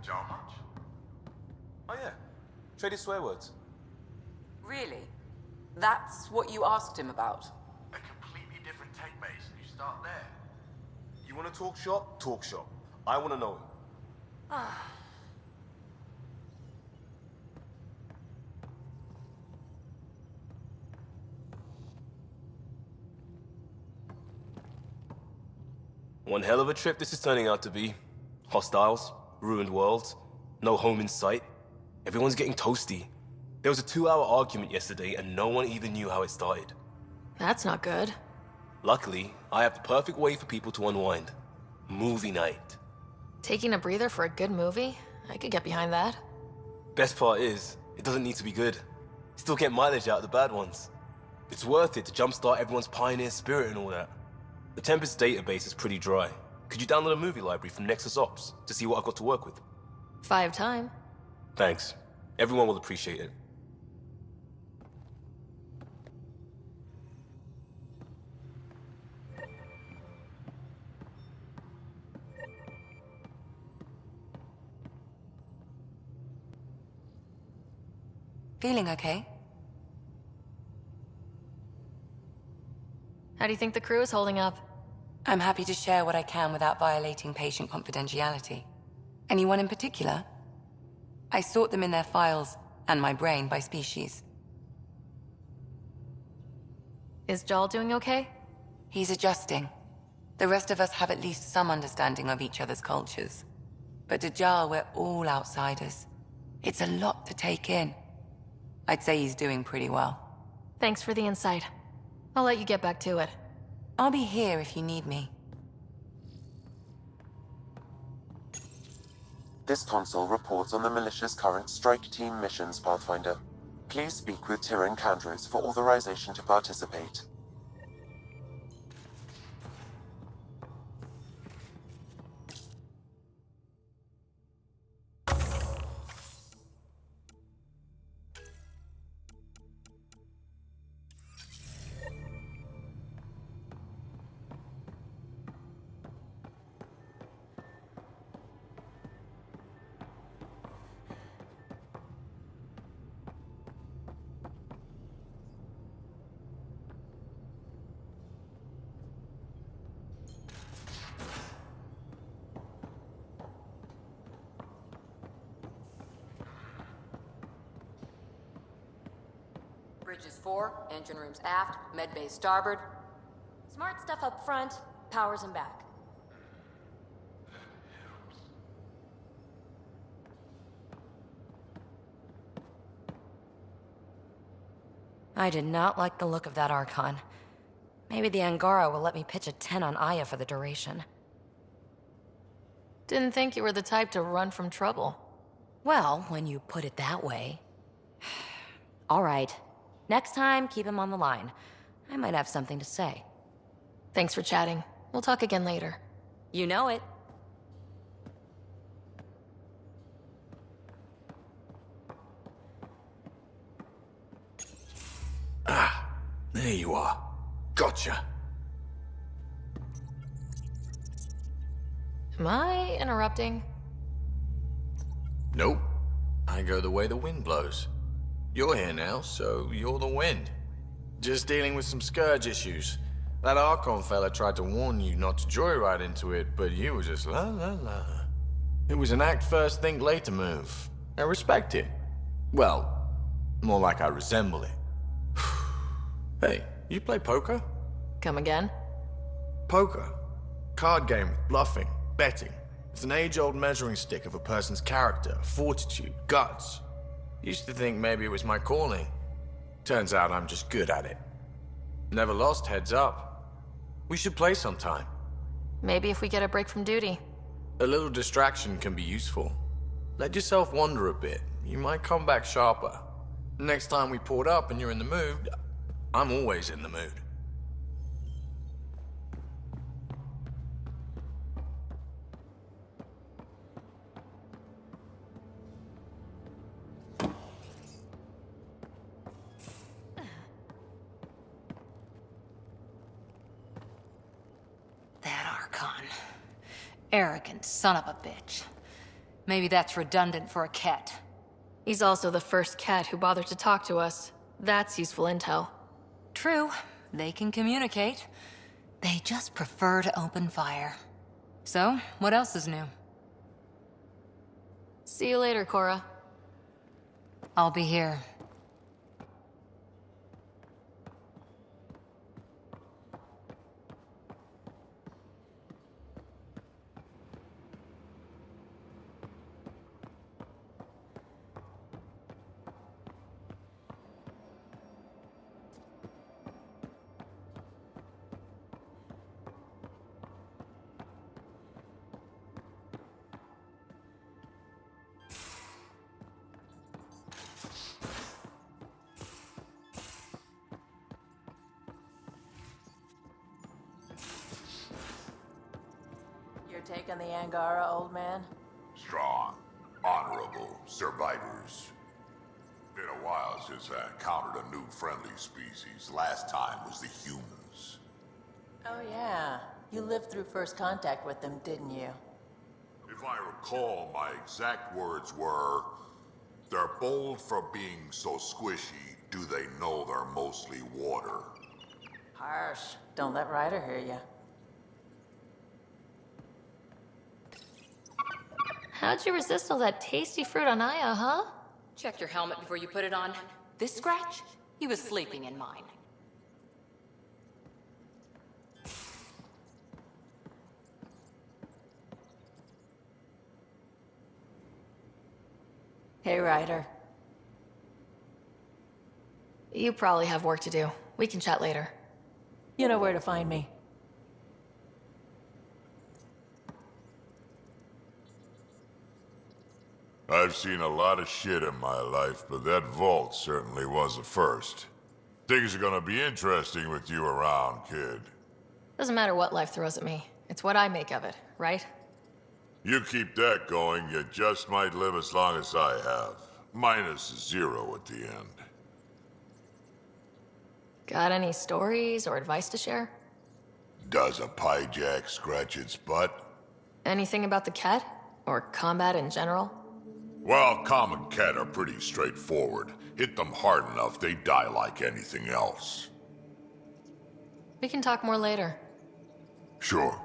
with Jar much? Oh yeah, traded swear words. Really? That's what you asked him about? A completely different tech base, and you start there. You want to talk shop? Talk shop. I want to know him. One hell of a trip this is turning out to be. Hostiles, ruined worlds, no home in sight. Everyone's getting toasty. There was a 2-hour argument yesterday and no one even knew how it started. That's not good. Luckily, I have the perfect way for people to unwind. Movie night. Taking a breather for a good movie? I could get behind that. Best part is, it doesn't need to be good. Still get mileage out of the bad ones. It's worth it to jumpstart everyone's pioneer spirit and all that. The Tempest database is pretty dry. Could you download a movie library from Nexus Ops to see what I've got to work with? 5 time. Thanks. Everyone will appreciate it. Feeling okay? How do you think the crew is holding up? I'm happy to share what I can without violating patient confidentiality. Anyone in particular? I sort them in their files, and my brain by species. Is Jal doing okay? He's adjusting. The rest of us have at least some understanding of each other's cultures. But to Jal, we're all outsiders. It's a lot to take in. I'd say he's doing pretty well. Thanks for the insight. I'll let you get back to it. I'll be here if you need me. This console reports on the militia's current strike team missions, Pathfinder. Please speak with Tyrion Candros for authorization to participate. Bridges 4, engine rooms aft, med bay starboard. Smart stuff up front, powers and back. I did not like the look of that Archon. Maybe the Angara will let me pitch a 10 on Aya for the duration. Didn't think you were the type to run from trouble. Well, when you put it that way. All right. Next time, keep him on the line. I might have something to say. Thanks for chatting. We'll talk again later. You know it. There you are. Gotcha. Am I interrupting? Nope. I go the way the wind blows. You're here now, so you're the wind. Just dealing with some scourge issues. That Archon fella tried to warn you not to joyride into it, but you were just la la la. It was an act first, think later move. I respect it. Well, more like I resemble it. Hey, you play poker? Come again? Poker. Card game with bluffing, betting. It's an age-old measuring stick of a person's character, fortitude, guts. Used to think maybe it was my calling. Turns out I'm just good at it. Never lost heads up. We should play sometime. Maybe if we get a break from duty. A little distraction can be useful. Let yourself wander a bit. You might come back sharper. Next time we port up and you're in the mood, I'm always in the mood. That Archon. Arrogant son of a bitch. Maybe that's redundant for a cat. He's also the first cat who bothered to talk to us. That's useful intel. True, they can communicate. They just prefer to open fire. So, what else is new? See you later, Cora. I'll be here. Your take on the Angara, old man? Strong, honorable survivors. Been a while since I encountered a new friendly species. Last time was the humans. Oh yeah, you lived through first contact with them, didn't you? If I recall, my exact words were, "They're bold for being so squishy, do they know they're mostly water?" Harsh. Don't let Ryder hear you. How'd you resist all that tasty fruit on Aya, huh? Check your helmet before you put it on. This scratch? He was sleeping in mine. Hey, Ryder. You probably have work to do. We can chat later. You know where to find me. I've seen a lot of shit in my life, but that vault certainly was a first. Things are gonna be interesting with you around, kid. Doesn't matter what life throws at me. It's what I make of it, right? You keep that going, you just might live as long as I have. Minus 0 at the end. Got any stories or advice to share? Does a piejack scratch its butt? Anything about the cat? Or combat in general? Well, common cat are pretty straightforward. Hit them hard enough, they die like anything else. We can talk more later. Sure.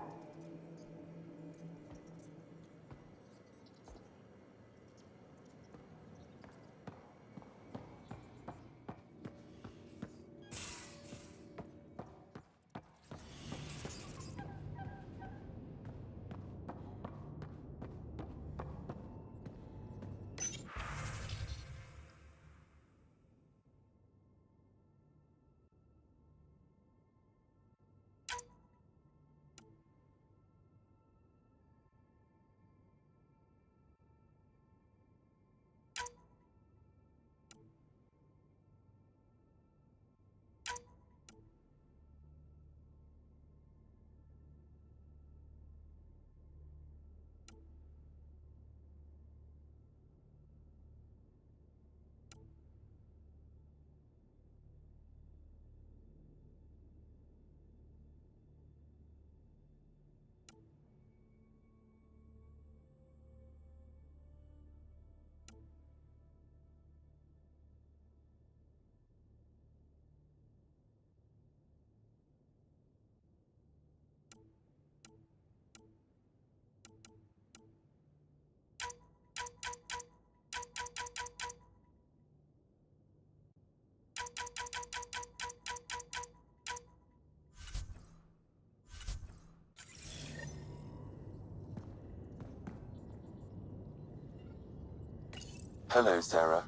Hello, Sarah.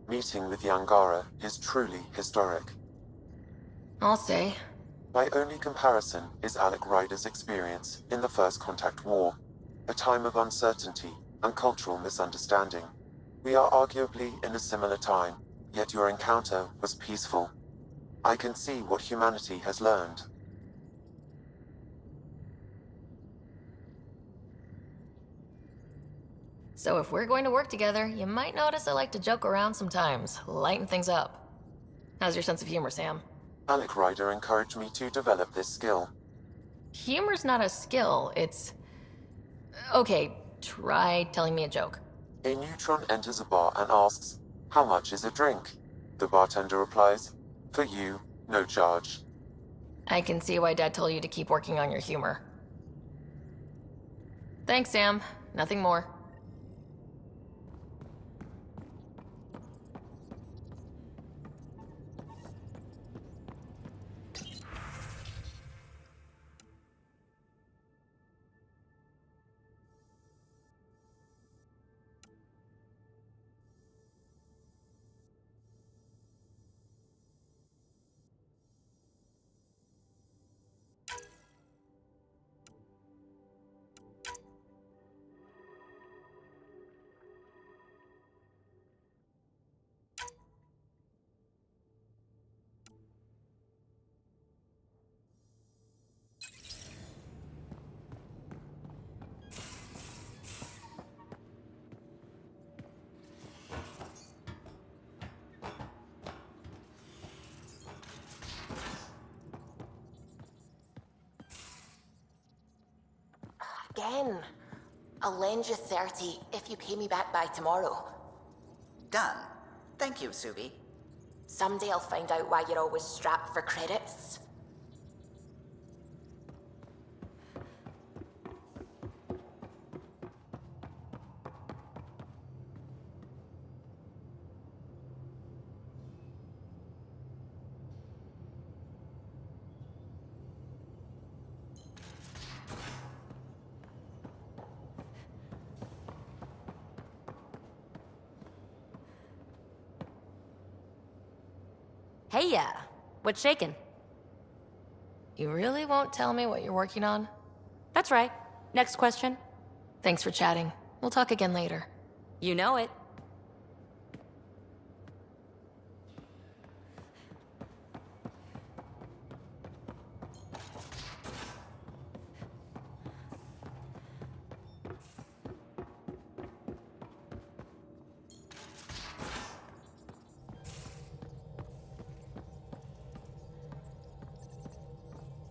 Meeting with the Angara is truly historic. I'll say. My only comparison is Alec Ryder's experience in the First Contact War, a time of uncertainty and cultural misunderstanding. We are arguably in a similar time, yet your encounter was peaceful. I can see what humanity has learned. So if we're going to work together, you might notice I like to joke around sometimes, lighten things up. How's your sense of humor, Sam? Alec Ryder encouraged me to develop this skill. Humor's not a skill, it's... Okay, try telling me a joke. A neutron enters a bar and asks, "How much is a drink?" The bartender replies, "For you, no charge." I can see why Dad told you to keep working on your humor. Thanks, Sam. Nothing more. Again. I'll lend you 30 if you pay me back by tomorrow. Done. Thank you, Suvi. Someday I'll find out why you're always strapped for credits. Hey, what's shaking? You really won't tell me what you're working on? That's right. Next question. Thanks for chatting. We'll talk again later. You know it.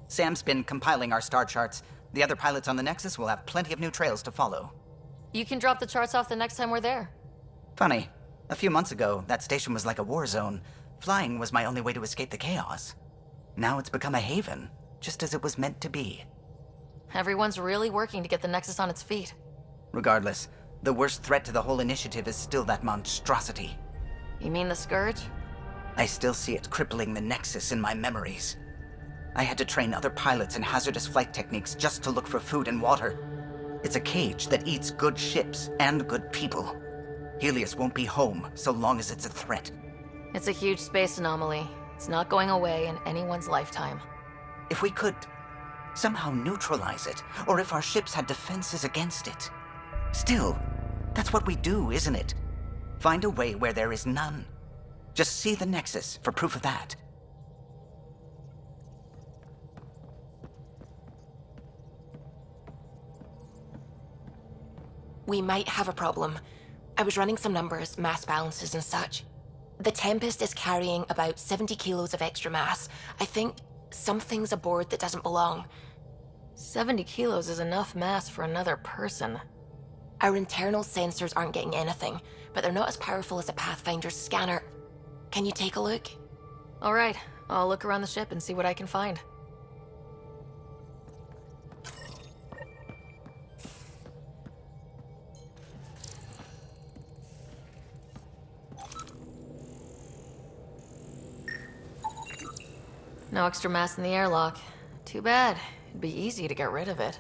Sam's been compiling our star charts. The other pilots on the Nexus will have plenty of new trails to follow. You can drop the charts off the next time we're there. Funny. A few months ago, that station was like a war zone. Flying was my only way to escape the chaos. Now it's become a haven, just as it was meant to be. Everyone's really working to get the Nexus on its feet. Regardless, the worst threat to the whole initiative is still that monstrosity. You mean the Scourge? I still see it crippling the Nexus in my memories. I had to train other pilots in hazardous flight techniques just to look for food and water. It's a cage that eats good ships and good people. Helios won't be home so long as it's a threat. It's a huge space anomaly. It's not going away in anyone's lifetime. If we could somehow neutralize it, or if our ships had defenses against it. Still, that's what we do, isn't it? Find a way where there is none. Just see the Nexus for proof of that. We might have a problem. I was running some numbers, mass balances and such. The Tempest is carrying about 70 kilos of extra mass. I think something's aboard that doesn't belong. 70 kilos is enough mass for another person. Our internal sensors aren't getting anything, but they're not as powerful as a Pathfinder's scanner. Can you take a look? All right, I'll look around the ship and see what I can find. No extra mass in the airlock. Too bad. It'd be easy to get rid of it.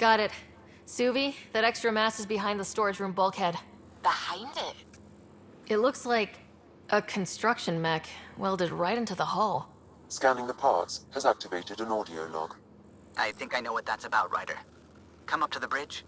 Got it. Suvi, that extra mass is behind the storage room bulkhead. Behind it? It looks like a construction mech welded right into the hull. Scanning the parts has activated an audio log. I think I know what that's about, Ryder. Come up to the bridge.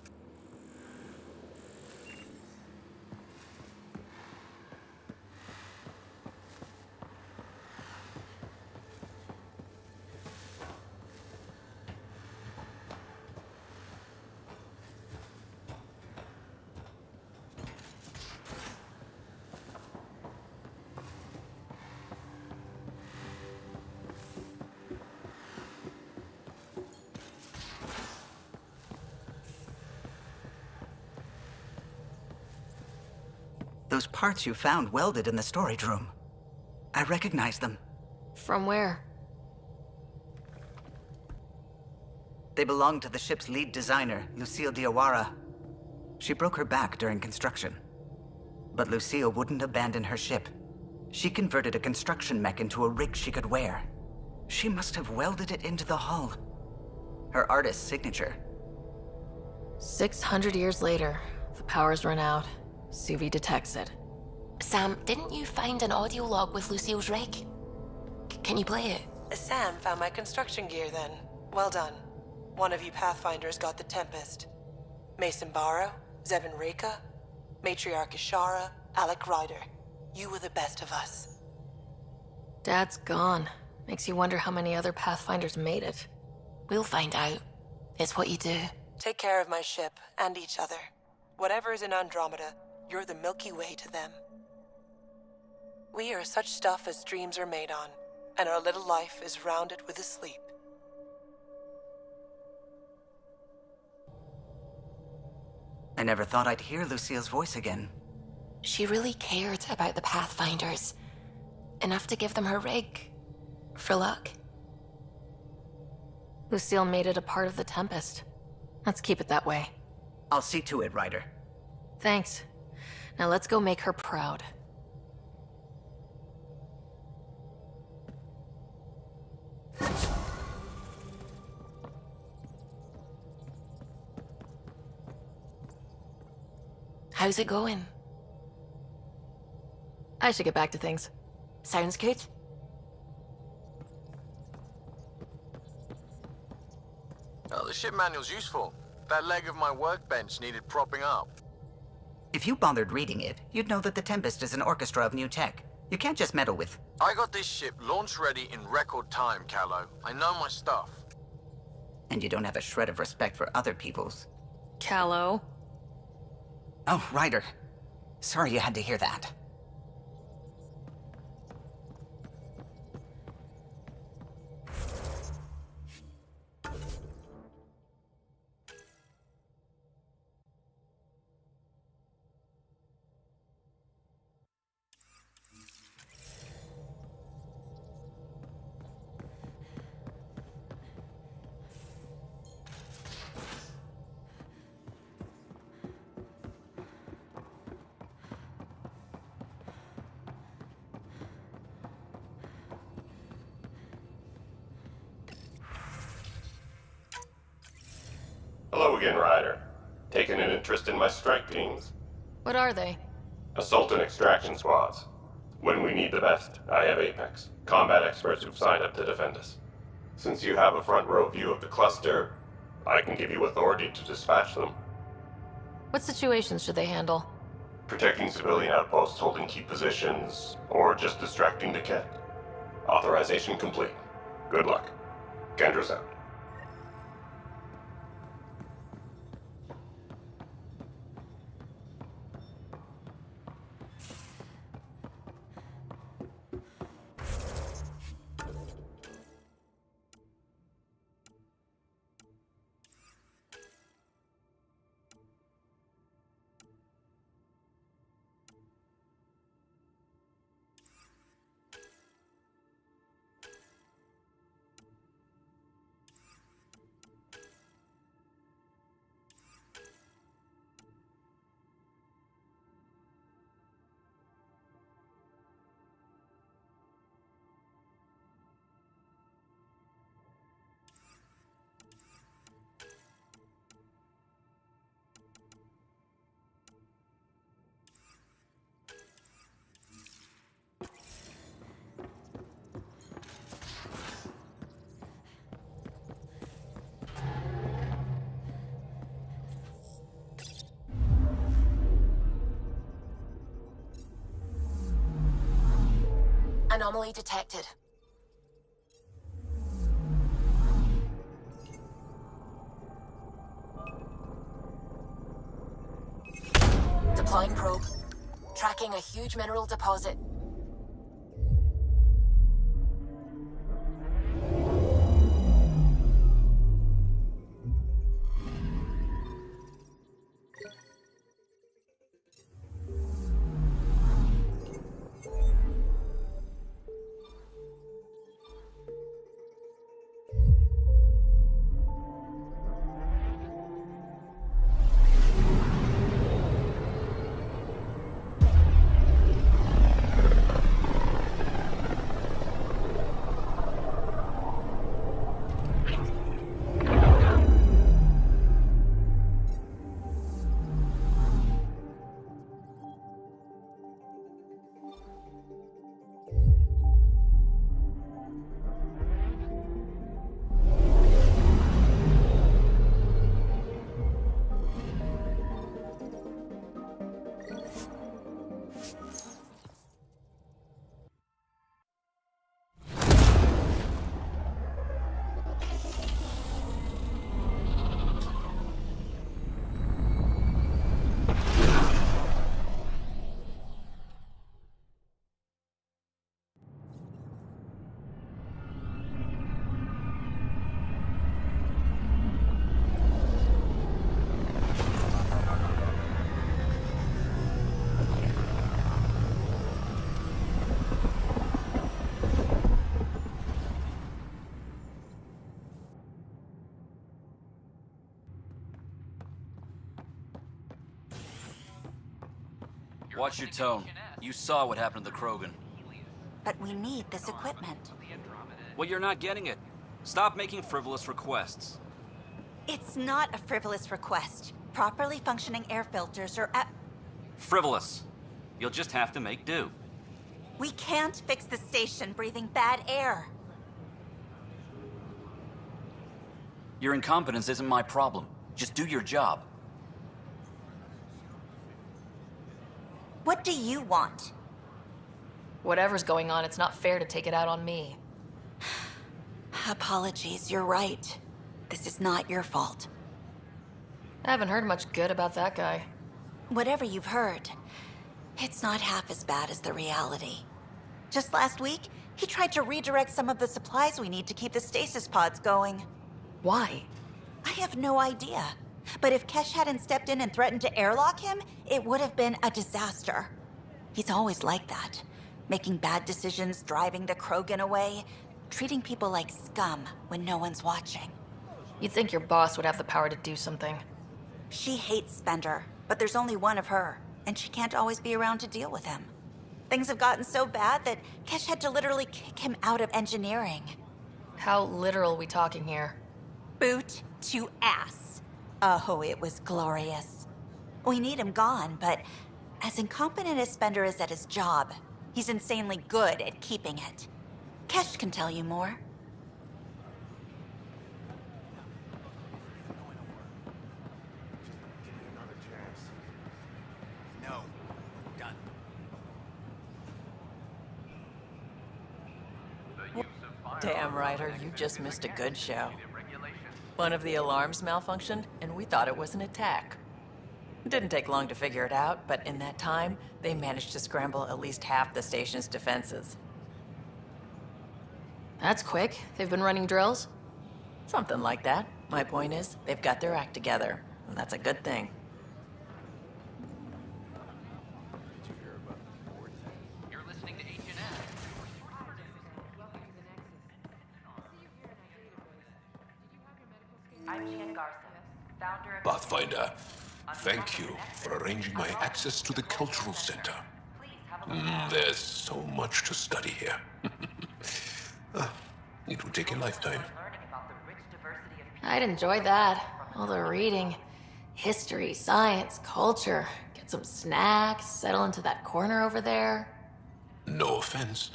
Those parts you found welded in the storage room. I recognize them. From where? They belong to the ship's lead designer, Lucille Diawara. She broke her back during construction. But Lucille wouldn't abandon her ship. She converted a construction mech into a rig she could wear. She must have welded it into the hull. Her artist's signature. 600 years later, the power's run out. Suvi detects it. Sam, didn't you find an audio log with Lucille's rig? Can you play it? Sam found my construction gear then. Well done. One of you Pathfinders got the Tempest. Mason Barrow, Zevin Reka, Matriarch Ishara, Alec Ryder. You were the best of us. Dad's gone. Makes you wonder how many other Pathfinders made it. We'll find out. It's what you do. Take care of my ship and each other. Whatever is in Andromeda, you're the Milky Way to them. We are such stuff as dreams are made on, and our little life is rounded with a sleep. I never thought I'd hear Lucille's voice again. She really cared about the Pathfinders. Enough to give them her rig. For luck. Lucille made it a part of the Tempest. Let's keep it that way. I'll see to it, Ryder. Thanks. Now let's go make her proud. How's it going? I should get back to things. Sounds good. Oh, the ship manual's useful. That leg of my workbench needed propping up. If you bothered reading it, you'd know that the Tempest is an orchestra of new tech. You can't just meddle with... I got this ship launch ready in record time, Callow. I know my stuff. And you don't have a shred of respect for other people's. Callow. Oh, Ryder. Sorry you had to hear that. Hello again, Ryder. Taking an interest in my strike teams. What are they? Assault and extraction squads. When we need the best, I have Apex, combat experts who've signed up to defend us. Since you have a front row view of the cluster, I can give you authority to dispatch them. What situations should they handle? Protecting civilian outposts holding key positions, or just distracting the Kett. Authorization complete. Good luck. Kendra's out. Anomaly detected. Deploying probe. Tracking a huge mineral deposit. Watch your tone. You saw what happened to the Krogan. But we need this equipment. Well, you're not getting it. Stop making frivolous requests. It's not a frivolous request. Properly functioning air filters are at... Frivolous. You'll just have to make do. We can't fix the station breathing bad air. Your incompetence isn't my problem. Just do your job. What do you want? Whatever's going on, it's not fair to take it out on me. Apologies, you're right. This is not your fault. I haven't heard much good about that guy. Whatever you've heard, it's not half as bad as the reality. Just last week, he tried to redirect some of the supplies we need to keep the stasis pods going. Why? I have no idea. But if Kesh hadn't stepped in and threatened to airlock him, it would have been a disaster. He's always like that. Making bad decisions, driving the Krogan away, treating people like scum when no one's watching. You'd think your boss would have the power to do something. She hates Spender, but there's only one of her, and she can't always be around to deal with him. Things have gotten so bad that Kesh had to literally kick him out of engineering. How literal we talking here? Boot to ass. Oh, it was glorious. We need him gone, but as incompetent as Spender is at his job, he's insanely good at keeping it. Kesh can tell you more. No. Done. Damn, Ryder, you just missed a good show. One of the alarms malfunctioned, and we thought it was an attack. It didn't take long to figure it out, but in that time, they managed to scramble at least half the station's defenses. That's quick. They've been running drills? Something like that. My point is, they've got their act together, and that's a good thing. Pathfinder, thank you for arranging my access to the cultural center. There's so much to study here. It will take a lifetime. I'd enjoy that. All the reading. History, science, culture. Get some snacks, settle into that corner over there. No offense,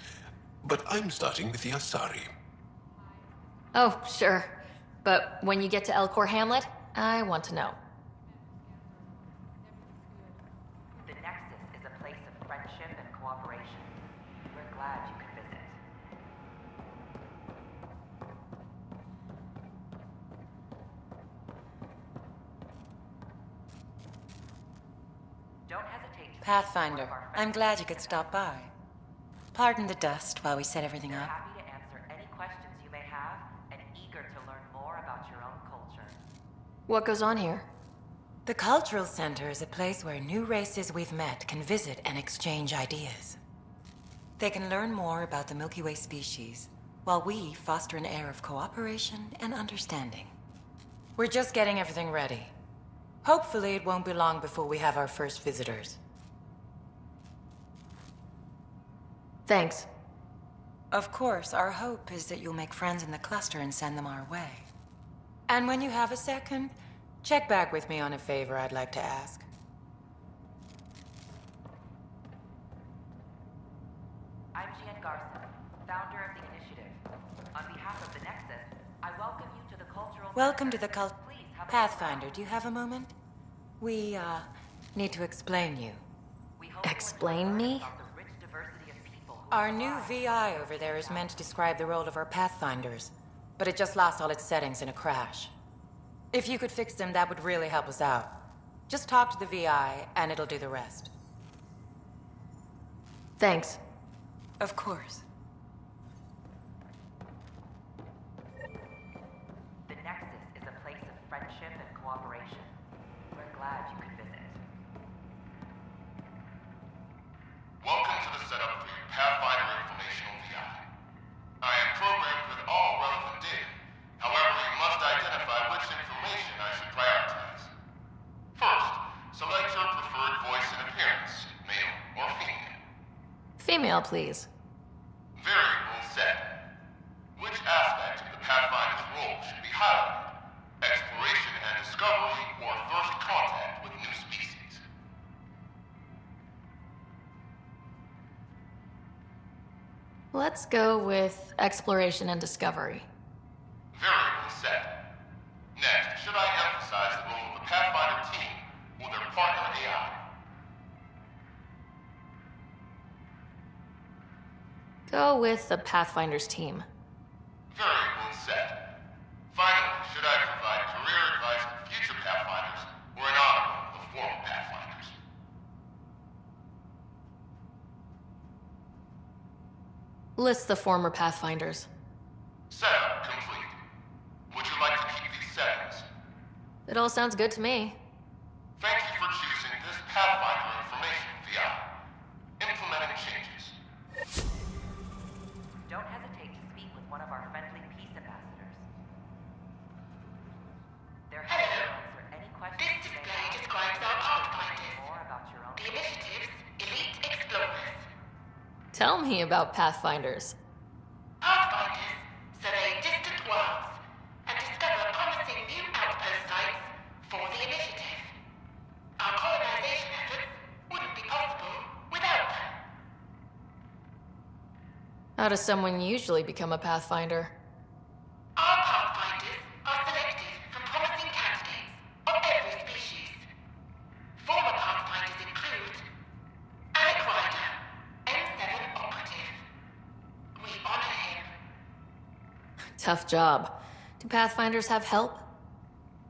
but I'm starting with the Asari. Oh, sure. But when you get to Elcor Hamlet, I want to know. The Nexus is a place of friendship and cooperation. We're glad you could visit. Pathfinder, I'm glad you could stop by. Pardon the dust while we set everything up. Happy to answer any questions you may have and eager to learn more about your own culture. What goes on here? The Cultural Center is a place where new races we've met can visit and exchange ideas. They can learn more about the Milky Way species, while we foster an air of cooperation and understanding. We're just getting everything ready. Hopefully it won't be long before we have our first visitors. Thanks. Of course, our hope is that you'll make friends in the cluster and send them our way. And when you have a second, check back with me on a favor I'd like to ask. I'm Gian Garson, founder of the initiative. On behalf of the Nexus, I welcome you to the Cultural Welcome to Center. the cult... Please have a Pathfinder, do you have a moment? We, need to explain you. Explain me? Our new VI over there is meant to describe the role of our Pathfinders, but it just lost all its settings in a crash. If you could fix them, that would really help us out. Just talk to the VI, and it'll do the rest. Thanks. Of course. The Nexus is a place of friendship and cooperation. We're glad you could visit. Welcome to the setup for your Pathfinder Informational VI. I am programmed with all relevant data. However, you must identify which information I should prioritize. First, select your preferred voice and appearance, male or female. Female, please. Variable set. Which aspect of the Pathfinder's role should be highlighted? Exploration and discovery, or first contact with new species? Let's go with exploration and discovery. Variable set. Next, should I emphasize the role of the Pathfinder team or their partner AI? Go with the Pathfinder's team. Variable set. Finally, should I provide career advice for future Pathfinders or an honor of the former Pathfinders? List the former Pathfinders. Setup complete. Would you like to keep these settings? It all sounds good to me. Thank you for choosing this Pathfinder Information VI. Implementing changes. Don't hesitate to speak with one of our friendly peace ambassadors. They're happy to answer any questions you may have. Describes our Pathfinders. More about your own. The initiative's elite explorers. Tell me about Pathfinders. Pathfinders survey distant worlds and discover promising new outpost sites for the initiative. Our colonization efforts wouldn't be possible without them. How does someone usually become a Pathfinder? Our Pathfinders are selected from promising candidates of every species. Former Pathfinders include Alec Ryder, M7 operative. We honor him. Tough job. Do Pathfinders have help?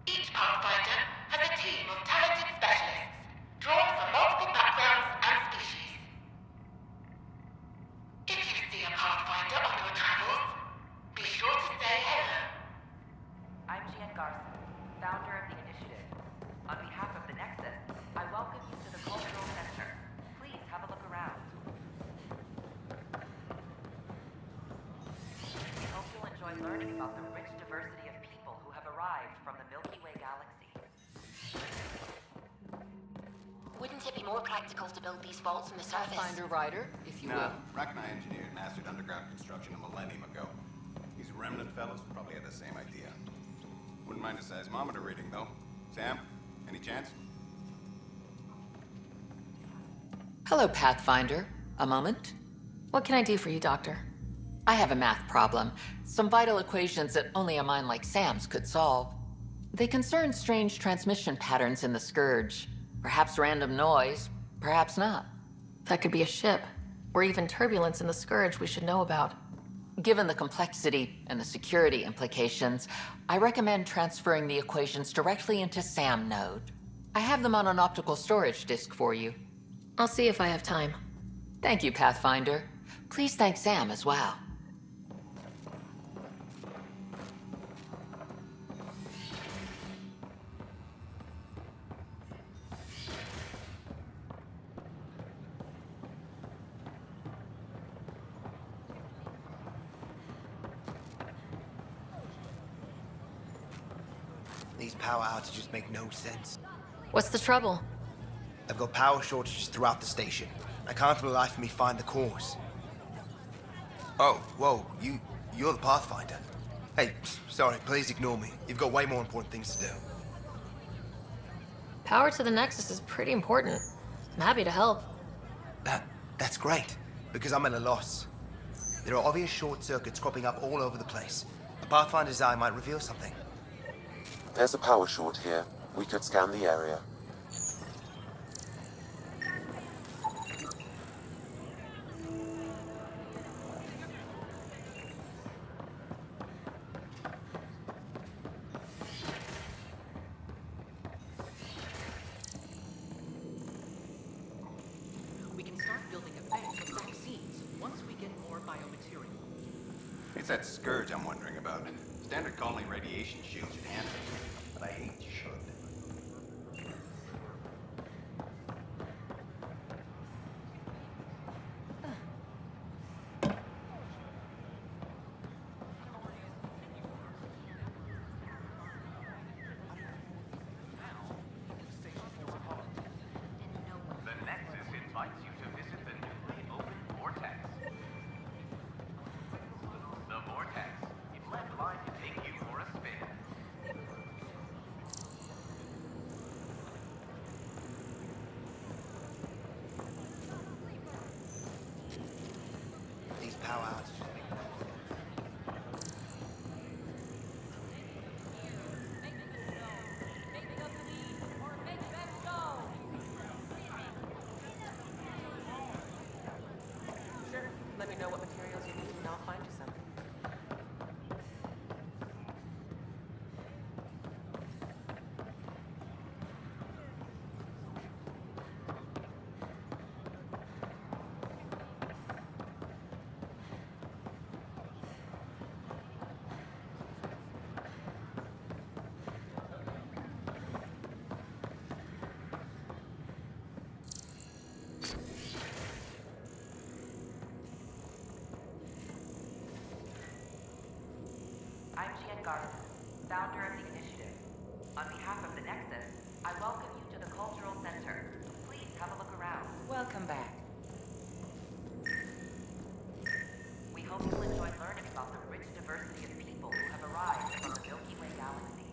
Each Pathfinder has a team of talented specialists drawn from multiple backgrounds and species. If you see a Pathfinder on your travels, be sure to say hello. I'm Gian Garson, founder of the initiative. On behalf of the Nexus, I welcome you to the Cultural Center. Please have a look around. We hope you'll enjoy learning about the rich diversity of people who have arrived from the Milky Way galaxy. Wouldn't it be more practical to build these vaults in the surface? Pathfinder Rider, if you No, will. Rachni engineered mastered underground construction a millennium ago. These remnant fellows probably had the same idea. Wouldn't mind a seismometer reading, though. Sam, any chance? Hello, Pathfinder. A moment? What can I do for you, Doctor? I have a math problem. Some vital equations that only a mind like Sam's could solve. They concern strange transmission patterns in the Scourge. Perhaps random noise, perhaps not. That could be a ship, or even turbulence in the Scourge we should know about. Given the complexity and the security implications, I recommend transferring the equations directly into SAM node. I have them on an optical storage disk for you. I'll see if I have time. Thank you, Pathfinder. Please thank Sam as well. These power outages make no sense. What's the trouble? I've got power shortages throughout the station. I can't for the life of me find the cause. Oh, whoa, you're the Pathfinder. Hey, sorry, please ignore me. You've got way more important things to do. Power to the Nexus is pretty important. I'm happy to help. That's great, because I'm at a loss. There are obvious short circuits cropping up all over the place. A Pathfinder's eye might reveal something. There's a power short here. We could scan the area. We can start building a bank of vaccines once we get more biomaterial. It's that scourge I'm wondering about. Standard colony radiation shields should handle it, but I hate should. The Nexus invites you to visit the newly opened Vortex. The Vortex. It left line to take you for a spin. These power outages make no sense. Sure. Let me know what materials you need and I'll find you something. I'm Garson, founder of the initiative. On behalf of the Nexus, I welcome you to the Cultural Center. Please have a look around. Welcome back. We hope you'll enjoy learning about the rich diversity of people who have arrived from the Milky Way galaxy.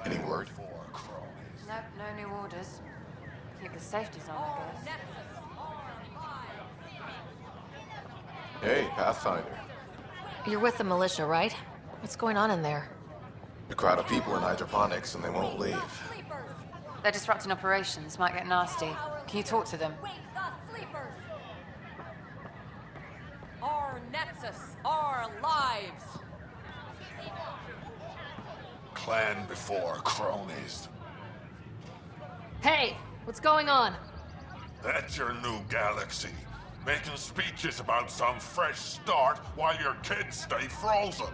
Any word? Nope, no new orders. Keep the safeties on, I guess. Hey, Pathfinder. You're with the militia, right? What's going on in there? A crowd of people in hydroponics and they won't leave. They're disrupting operations. Might get nasty. Can you talk to them? Our Nexus, our lives. Clan before cronies. Hey, what's going on? That's your new galaxy. Making speeches about some fresh start while your kids stay frozen.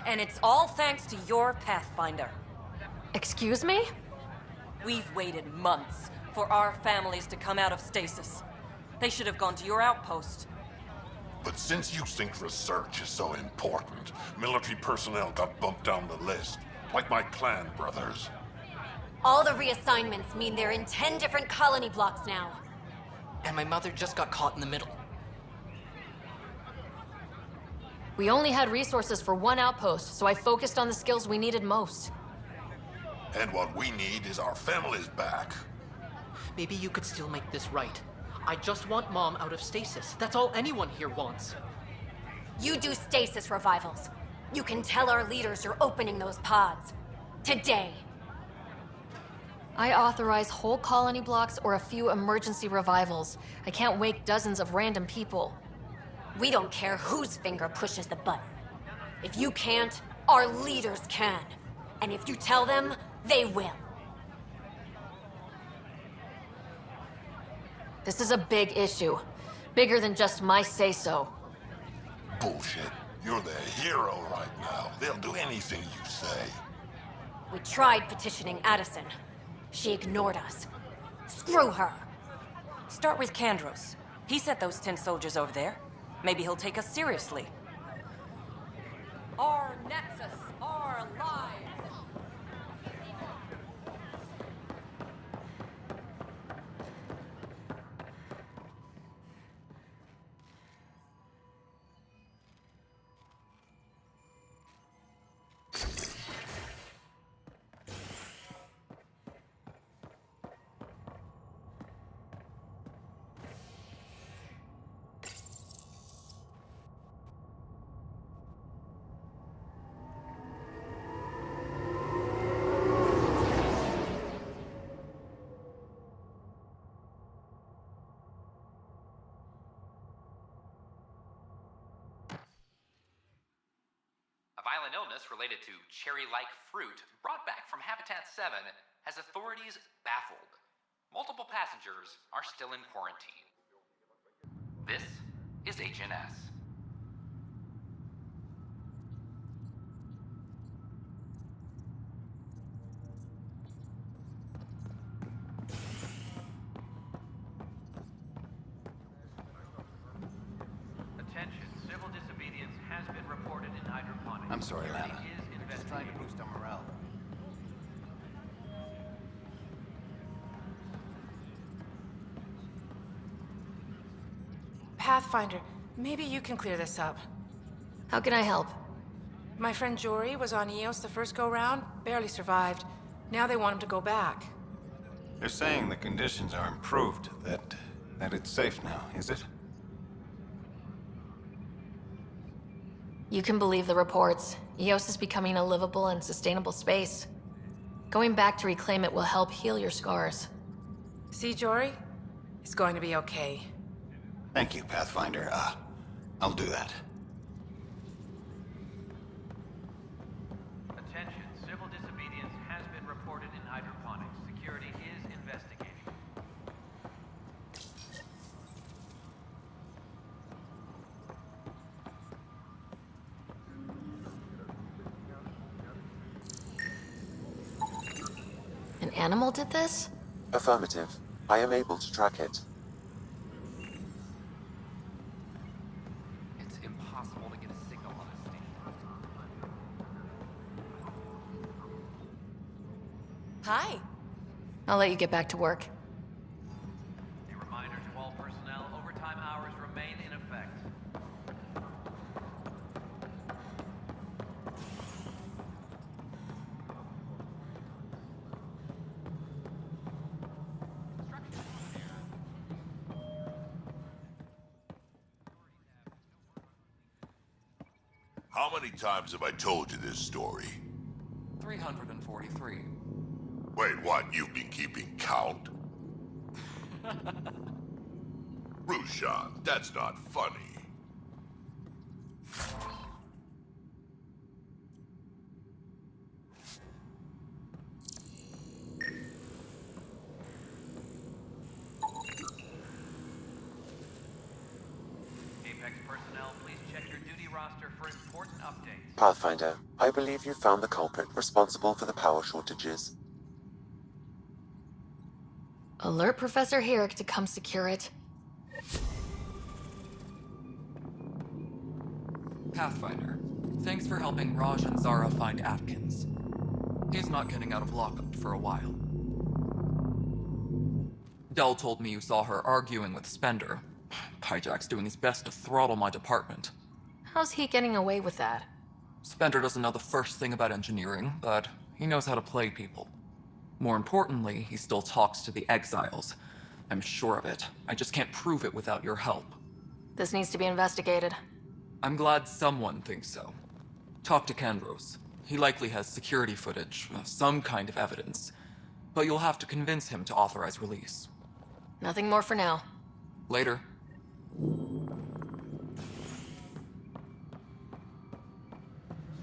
And it's all thanks to your Pathfinder. Excuse me? We've waited months for our families to come out of stasis. They should have gone to your outpost. But since you think research is so important, military personnel got bumped down the list, like my clan brothers. All the reassignments mean they're in 10 different colony blocks now. And my mother just got caught in the middle. We only had resources for one outpost, so I focused on the skills we needed most. And what we need is our families back. Maybe you could still make this right. I just want Mom out of stasis. That's all anyone here wants. You do stasis revivals. You can tell our leaders you're opening those pods. Today. I authorize whole colony blocks or a few emergency revivals. I can't wake dozens of random people. We don't care whose finger pushes the button. If you can't, our leaders can. And if you tell them, they will. This is a big issue. Bigger than just my say-so. Bullshit. You're the hero right now. They'll do anything you say. We tried petitioning Addison. She ignored us. Screw her. Start with Kandros. He sent those 10 soldiers over there. Maybe he'll take us seriously. Our Nexus, our lives. A violent illness related to cherry-like fruit brought back from Habitat 7 has authorities baffled. Multiple passengers are still in quarantine. This is HNS. Attention, civil disobedience has been reported in hydroponics. I'm sorry, Security Lana. is I'm just trying to boost our morale. Pathfinder, maybe you can clear this up. How can I help? My friend Jory was on Eos the first go-round, barely survived. Now they want him to go back. They're saying the conditions are improved, that it's safe now, is it? You can believe the reports. Eos is becoming a livable and sustainable space. Going back to reclaim it will help heal your scars. See, Jory? It's going to be okay. Thank you, Pathfinder. I'll do that. Attention, civil disobedience has been reported in hydroponics. Security is investigating. An animal did this? Affirmative. I am able to track it. It's impossible to get a signal on this station. Hi. I'll let you get back to work. A reminder to all personnel, overtime hours remain in effect. How many times have I told you this story? 343. Wait, what? You've been keeping count? Rushan, that's not funny. Apex personnel, please check your duty roster for important updates. Pathfinder, I believe you found the culprit responsible for the power shortages. Alert Professor Herrick to come secure it. Pathfinder, thanks for helping Raj and Zara find Atkins. He's not getting out of lockup for a while. Dell told me you saw her arguing with Spender. Pyjack's doing his best to throttle my department. How's he getting away with that? Spender doesn't know the first thing about engineering, but he knows how to play people. More importantly, he still talks to the exiles. I'm sure of it. I just can't prove it without your help. This needs to be investigated. I'm glad someone thinks so. Talk to Kandros. He likely has security footage, some kind of evidence. But you'll have to convince him to authorize release. Nothing more for now. Later.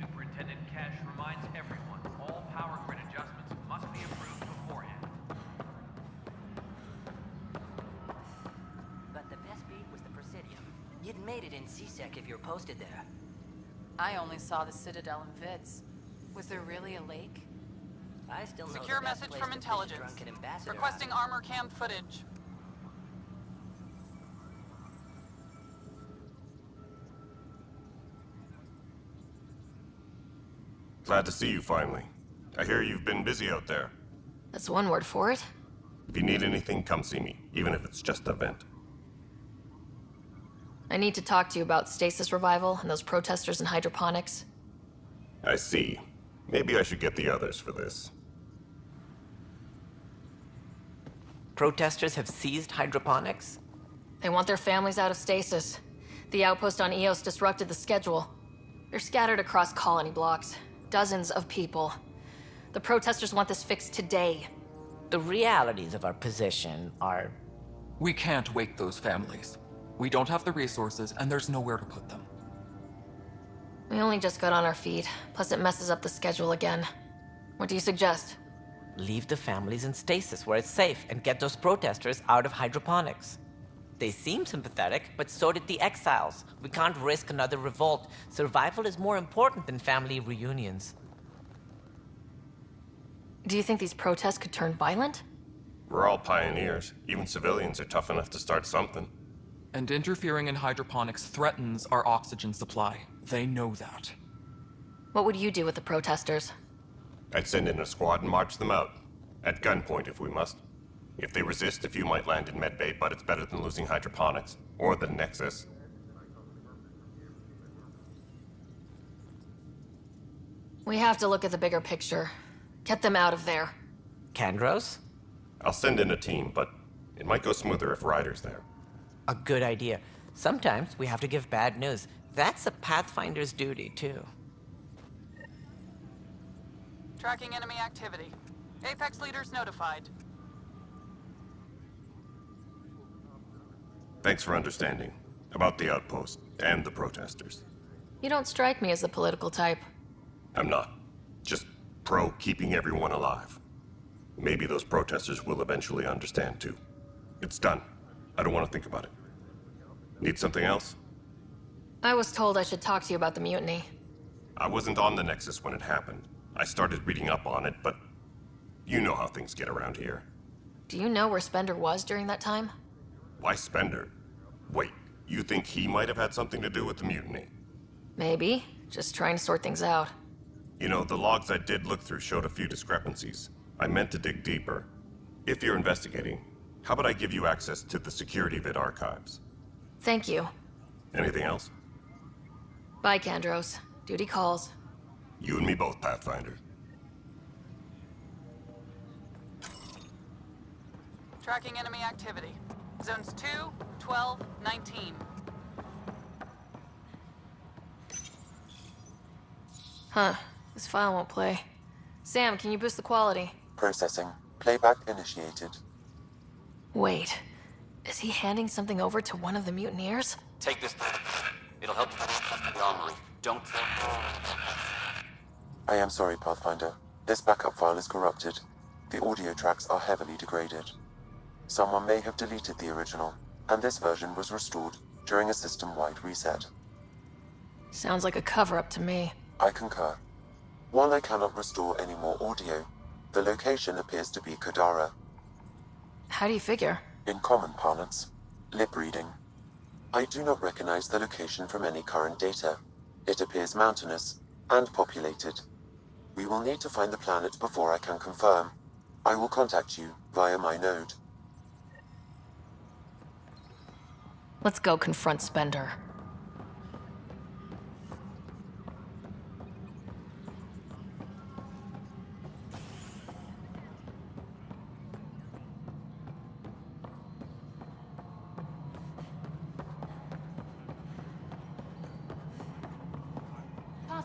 Superintendent Cash reminds everyone all power grid adjustments must be approved beforehand. But the best beat was the Presidium. You'd made it in C-Sec if you were posted there. I only saw the Citadel in vids. Was there really a lake? I still know Secure the best message place from to fish a intelligence. drunken ambassador Requesting armor cam footage. Glad to see you finally. I hear you've been busy out there. That's one word for it. If you need anything, come see me, even if it's just a vent. I need to talk to you about stasis revival and those protesters in hydroponics. I see. Maybe I should get the others for this. Protesters have seized hydroponics? They want their families out of stasis. The outpost on Eos disrupted the schedule. They're scattered across colony blocks. Dozens of people. The protesters want this fixed today. The realities of our position are... We can't wake those families. We don't have the resources, and there's nowhere to put them. We only just got on our feet. Plus it messes up the schedule again. What do you suggest? Leave the families in stasis where it's safe and get those protesters out of hydroponics. They seem sympathetic, but so did the exiles. We can't risk another revolt. Survival is more important than family reunions. Do you think these protests could turn violent? We're all pioneers. Even civilians are tough enough to start something. And interfering in hydroponics threatens our oxygen supply. They know that. What would you do with the protesters? I'd send in a squad and march them out. At gunpoint if we must. If they resist, a few might land in medbay, but it's better than losing hydroponics. Or the Nexus. We have to look at the bigger picture. Get them out of there. Kandros? I'll send in a team, but it might go smoother if Ryder's there. A good idea. Sometimes we have to give bad news. That's a Pathfinder's duty, too. Tracking enemy activity. Apex leaders notified. Thanks for understanding. About the outpost and the protesters. You don't strike me as the political type. I'm not. Just pro keeping everyone alive. Maybe those protesters will eventually understand too. It's done. I don't want to think about it. Need something else? I was told I should talk to you about the mutiny. I wasn't on the Nexus when it happened. I started reading up on it, but you know how things get around here. Do you know where Spender was during that time? Why Spender? Wait, you think he might have had something to do with the mutiny? Maybe. Just trying to sort things out. You know, the logs I did look through showed a few discrepancies. I meant to dig deeper. If you're investigating, how about I give you access to the security vid archives? Thank you. Anything else? Bye, Kandros. Duty calls. You and me both, Pathfinder. Tracking enemy activity. Zones 2, 12, 19. Huh. This file won't play. Sam, can you boost the quality? Processing. Playback initiated. Wait. Is he handing something over to one of the mutineers? Take this. It'll help you the armory. Don't... I am sorry, Pathfinder. This backup file is corrupted. The audio tracks are heavily degraded. Someone may have deleted the original, and this version was restored during a system-wide reset. Sounds like a cover-up to me. I concur. While I cannot restore any more audio, the location appears to be Kadara. How do you figure? In common parlance, lip reading. I do not recognize the location from any current data. It appears mountainous and populated. We will need to find the planet before I can confirm. I will contact you via my node. Let's go confront Spender.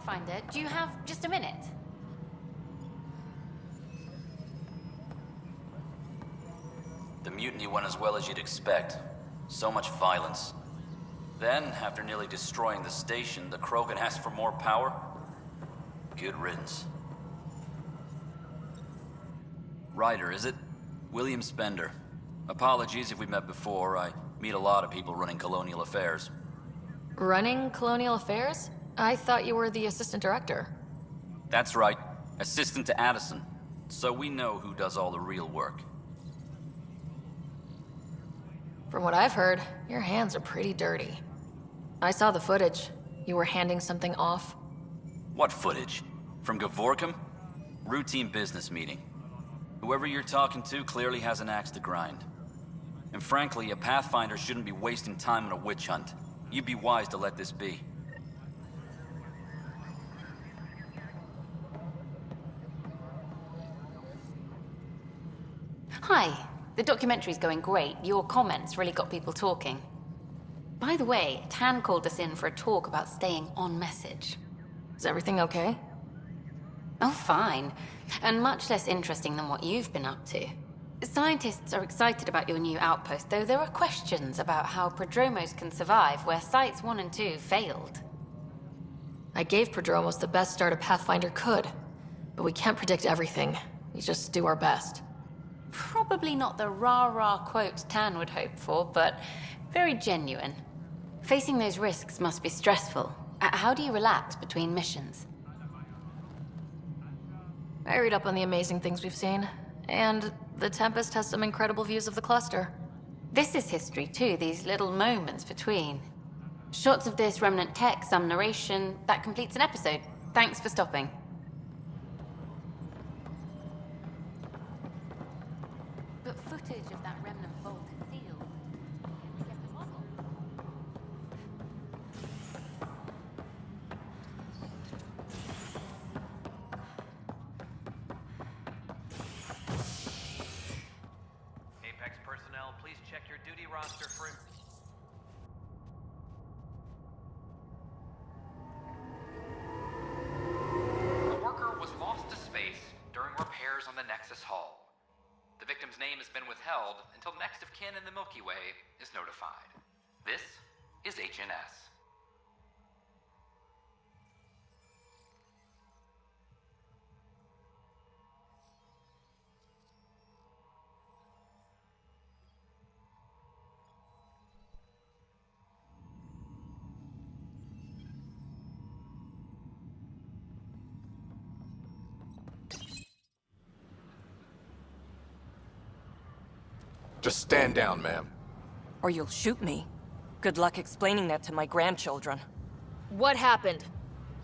Pathfinder. Do you have just a minute? The mutiny went as well as you'd expect. So much violence. Then, after nearly destroying the station, the Krogan asked for more power? Good riddance. Ryder, is it? William Spender. Apologies if we met before. I meet a lot of people running colonial affairs. Running colonial affairs? I thought you were the assistant director. That's right. Assistant to Addison. So we know who does all the real work. From what I've heard, your hands are pretty dirty. I saw the footage. You were handing something off. What footage? From Gavorkum? Routine business meeting. Whoever you're talking to clearly has an axe to grind. And frankly, a Pathfinder shouldn't be wasting time on a witch hunt. You'd be wise to let this be. Hi. The documentary's going great. Your comments really got people talking. By the way, Tan called us in for a talk about staying on message. Is everything okay? Oh, fine. And much less interesting than what you've been up to. Scientists are excited about your new outpost, though there are questions about how Prodromos can survive where Sites 1 and 2 failed. I gave Prodromos the best start a Pathfinder could, but we can't predict everything. We just do our best. Probably not the rah-rah quote Tan would hope for, but very genuine. Facing those risks must be stressful. How do you relax between missions? I read up on the amazing things we've seen, and the Tempest has some incredible views of the cluster. This is history too, these little moments between. Shots of this remnant tech, some narration, that completes an episode. Thanks for stopping. But footage of that remnant vault is sealed. Can we get the model? Apex personnel, please check your duty roster for... The worker was lost to space during repairs on the Nexus Hull. The victim's name has been withheld until next of kin in the Milky Way is notified. This is HNS. Just stand down, ma'am. Or you'll shoot me. Good luck explaining that to my grandchildren. What happened?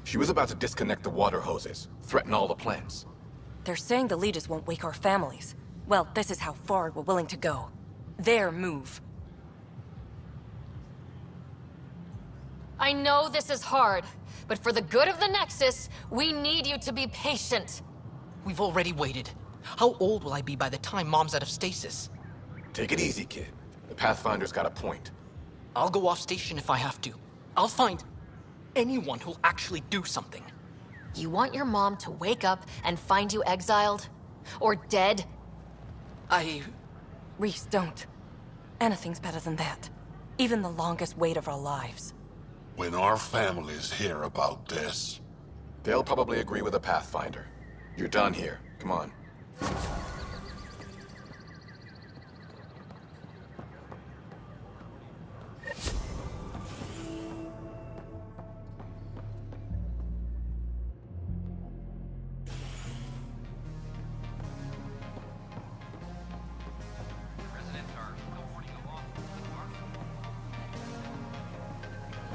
She was about to disconnect the water hoses, threaten all the plants. They're saying the leaders won't wake our families. Well, this is how far we're willing to go. Their move. I know this is hard, but for the good of the Nexus, we need you to be patient. We've already waited. How old will I be by the time Mom's out of stasis? Take it easy, kid. The Pathfinder's got a point. I'll go off station if I have to. I'll find anyone who'll actually do something. You want your mom to wake up and find you exiled? Or dead? Reese, don't. Anything's better than that. Even the longest wait of our lives. When our families hear about this... They'll probably agree with the Pathfinder. You're done here. Come on.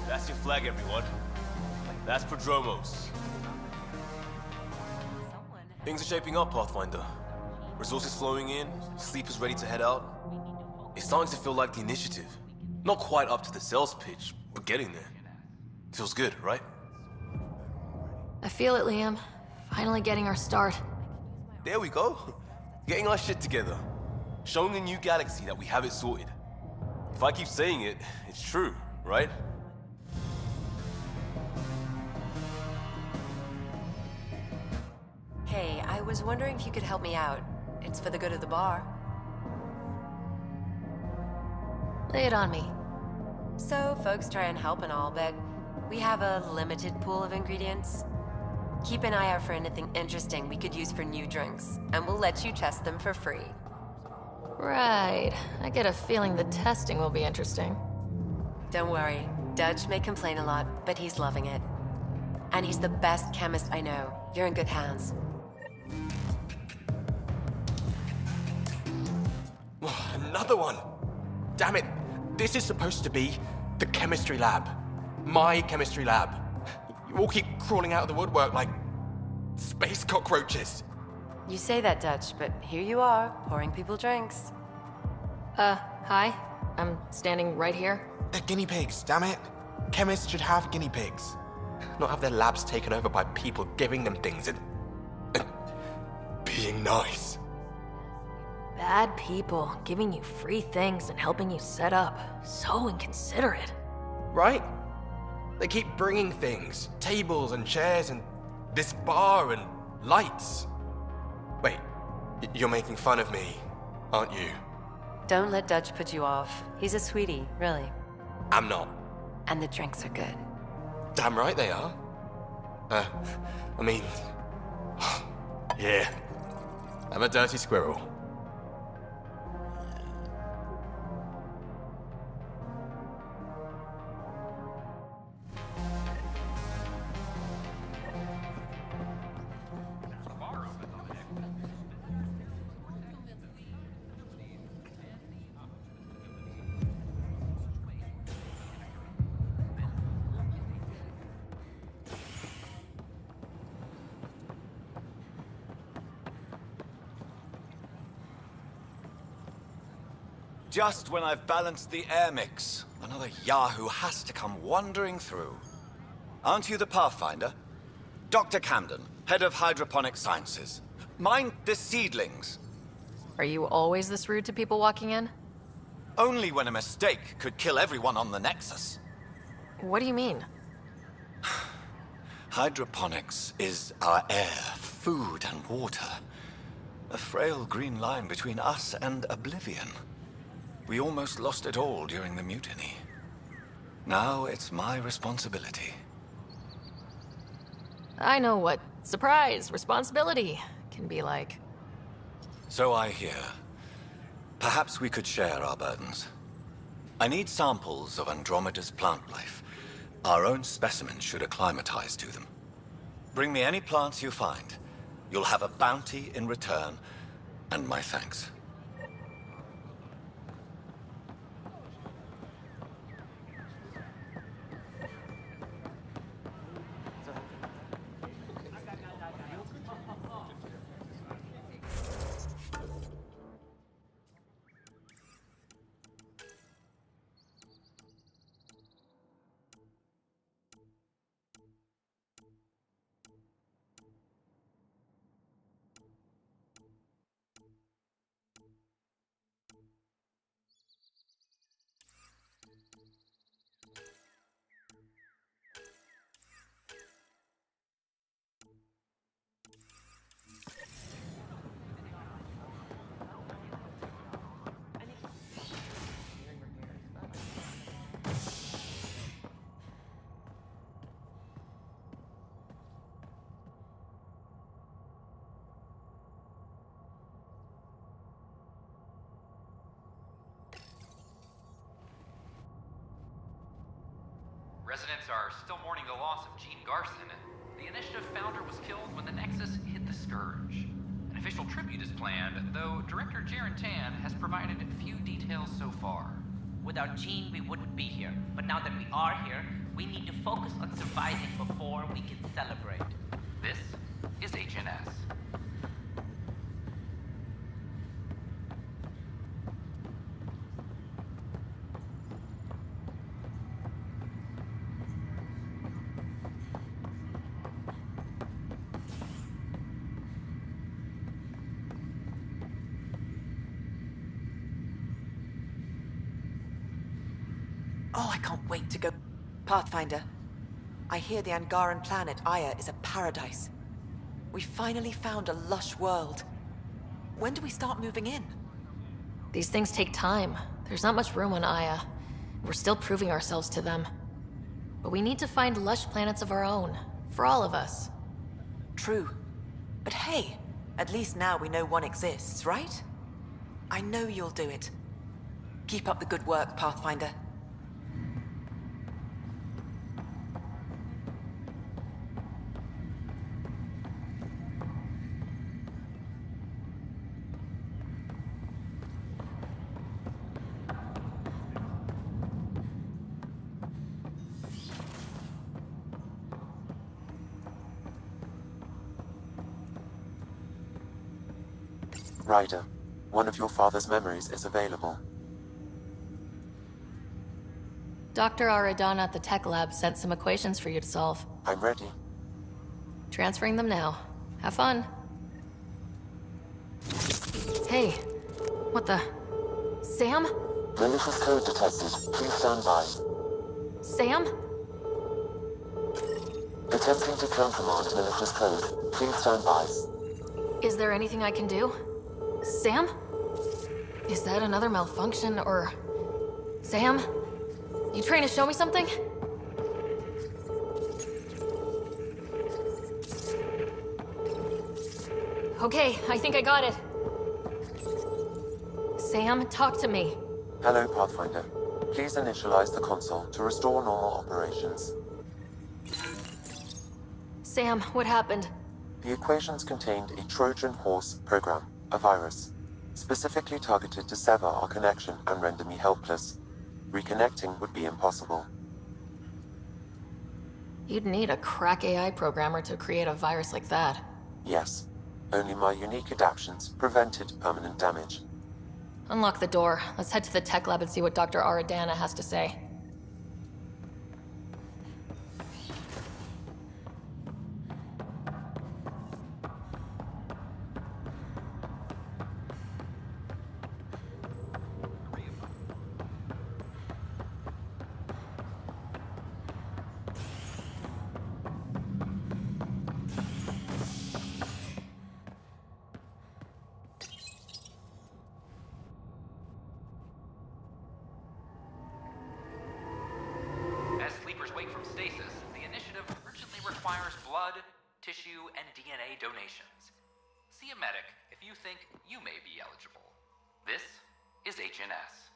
That's your flag, everyone. That's Prodromos. Things are shaping up, Pathfinder. Resources flowing in, sleepers ready to head out. It's starting to feel like the initiative. Not quite up to the sales pitch, but getting there. Feels good, right? I feel it, Liam. Finally getting our start. There we go. Getting our shit together. Showing a new galaxy that we have it sorted. If I keep saying it, it's true, right? was wondering if you could help me out. It's for the good of the bar. Lay it on me. So, folks try and help and all, but we have a limited pool of ingredients. Keep an eye out for anything interesting we could use for new drinks, and we'll let you test them for free. Right. I get a feeling the testing will be interesting. Don't worry. Dutch may complain a lot, but he's loving it. And he's the best chemist I know. You're in good hands. Another one! Damn it! This is supposed to be the chemistry lab. My chemistry lab. You all keep crawling out of the woodwork like space cockroaches. You say that, Dutch, but here you are, pouring people drinks. Hi. I'm standing right here. They're guinea pigs, damn it. Chemists should have guinea pigs. Not have their labs taken over by people giving them things and being nice. Bad people giving you free things and helping you set up. So inconsiderate. Right? They keep bringing things. Tables and chairs and this bar and lights. Wait, you're making fun of me, aren't you? Don't let Dutch put you off. He's a sweetie, really. I'm not. And the drinks are good. Damn right they are. I mean... yeah. I'm a dirty squirrel. Just when I've balanced the air mix, another Yahoo has to come wandering through. Aren't you the Pathfinder? Dr. Camden, head of hydroponic sciences. Mind the seedlings. Are you always this rude to people walking in? Only when a mistake could kill everyone on the Nexus. What do you mean? Hydroponics is our air, food, and water. A frail green line between us and oblivion. We almost lost it all during the mutiny. Now it's my responsibility. I know what surprise, responsibility can be like. So I hear. Perhaps we could share our burdens. I need samples of Andromeda's plant life. Our own specimens should acclimatize to them. Bring me any plants you find. You'll have a bounty in return, and my thanks. Residents are still mourning the loss of Gene Garson. The Initiative founder was killed when the Nexus hit the Scourge. An official tribute is planned, though Director Jaren Tan has provided few details so far. Without Gene, we wouldn't be here. But now that we are here, we need to focus on surviving before we can celebrate. This is HNS. Oh, I can't wait to go. Pathfinder, I hear the Angaran planet, Aya, is a paradise. We finally found a lush world. When do we start moving in? These things take time. There's not much room on Aya. We're still proving ourselves to them. But we need to find lush planets of our own, for all of us. True. But hey, at least now we know one exists, right? I know you'll do it. Keep up the good work, Pathfinder. Ryder, one of your father's memories is available. Dr. Aradana at the tech lab sent some equations for you to solve. I'm ready. Transferring them now. Have fun. Hey, what the... Sam? Malicious code detected. Please stand by. Sam? Attempting to countermand malicious code. Please stand by. Is there anything I can do? Sam? Is that another malfunction, or... Sam? You trying to show me something? Okay, I think I got it. Sam, talk to me. Hello, Pathfinder. Please initialize the console to restore normal operations. Sam, what happened? The equations contained a Trojan horse program, a virus, specifically targeted to sever our connection and render me helpless. Reconnecting would be impossible. You'd need a crack AI programmer to create a virus like that. Yes. Only my unique adaptions prevented permanent damage. Unlock the door. Let's head to the tech lab and see what Dr. Aradana has to say. As sleepers wake from stasis, the initiative urgently requires blood, tissue, and DNA donations. See a medic if you think you may be eligible. This is HNS.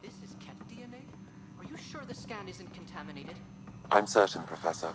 This is Ket DNA? Are you sure the scan isn't contaminated? I'm certain, Professor.